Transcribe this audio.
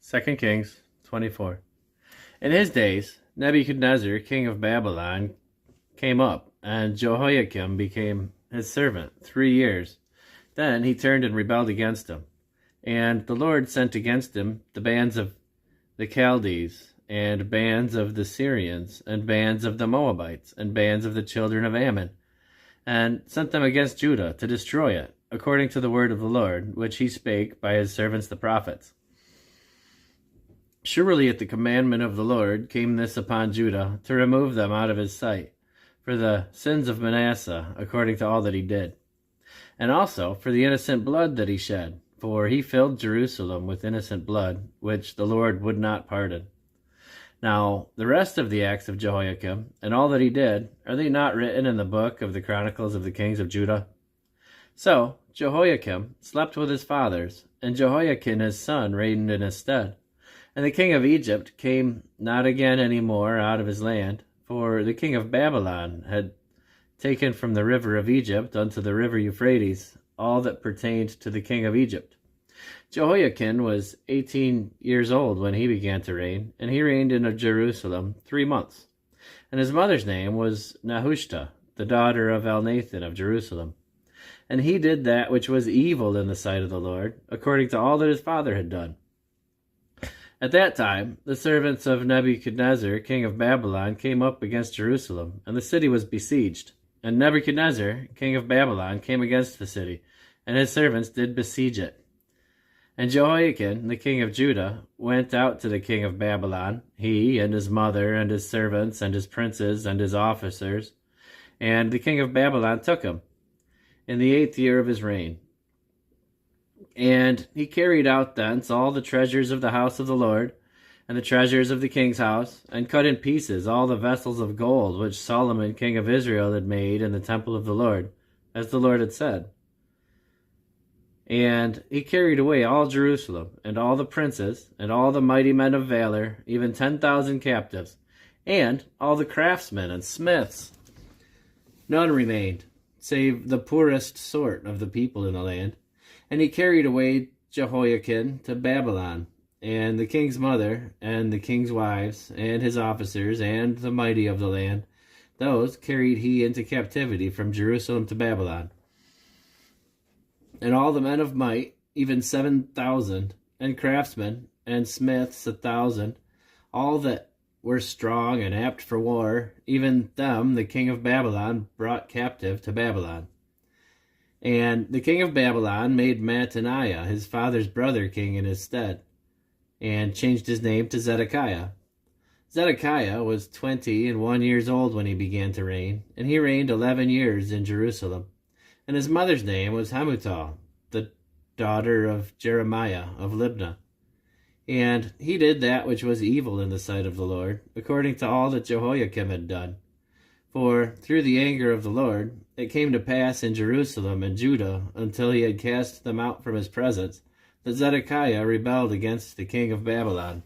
2 Kings 24. In his days, Nebuchadnezzar, king of Babylon, came up, and Jehoiakim became his servant 3 years. Then he turned and rebelled against him. And the Lord sent against him the bands of the Chaldees, and bands of the Syrians, and bands of the Moabites, and bands of the children of Ammon, and sent them against Judah to destroy it, according to the word of the Lord, which he spake by his servants the prophets. Surely at the commandment of the Lord came this upon Judah, to remove them out of his sight, for the sins of Manasseh, according to all that he did, and also for the innocent blood that he shed, for he filled Jerusalem with innocent blood, which the Lord would not pardon. Now the rest of the acts of Jehoiakim, and all that he did, are they not written in the book of the Chronicles of the kings of Judah? So Jehoiakim slept with his fathers, and Jehoiakim his son reigned in his stead. And the king of Egypt came not again any more out of his land, for the king of Babylon had taken from the river of Egypt unto the river Euphrates all that pertained to the king of Egypt. Jehoiakim was 18 years old when he began to reign, and he reigned in Jerusalem 3 months. And his mother's name was Nehushta, the daughter of Elnathan of Jerusalem. And he did that which was evil in the sight of the Lord, according to all that his father had done. At that time, the servants of Nebuchadnezzar, king of Babylon, came up against Jerusalem, and the city was besieged. And Nebuchadnezzar, king of Babylon, came against the city, and his servants did besiege it. And Jehoiakim, the king of Judah, went out to the king of Babylon, he and his mother and his servants and his princes and his officers. And the king of Babylon took him in the 8th year of his reign. And he carried out thence all the treasures of the house of the Lord, and the treasures of the king's house, and cut in pieces all the vessels of gold which Solomon king of Israel had made in the temple of the Lord, as the Lord had said. And he carried away all Jerusalem, and all the princes, and all the mighty men of valor, even 10,000 captives, and all the craftsmen and smiths. None remained, save the poorest sort of the people in the land. And he carried away Jehoiakim to Babylon, and the king's mother, and the king's wives, and his officers, and the mighty of the land. Those carried he into captivity from Jerusalem to Babylon. And all the men of might, even 7,000, and craftsmen, and smiths 1,000, all that were strong and apt for war, even them the king of Babylon brought captive to Babylon. And the king of Babylon made Mattaniah, his father's brother, king in his stead, and changed his name to Zedekiah. Zedekiah was 21 years old when he began to reign, and he reigned 11 years in Jerusalem. And his mother's name was Hamutal, the daughter of Jeremiah of Libnah. And he did that which was evil in the sight of the Lord, according to all that Jehoiakim had done. For through the anger of the Lord it came to pass in Jerusalem and Judah, until he had cast them out from his presence, that Zedekiah rebelled against the king of Babylon.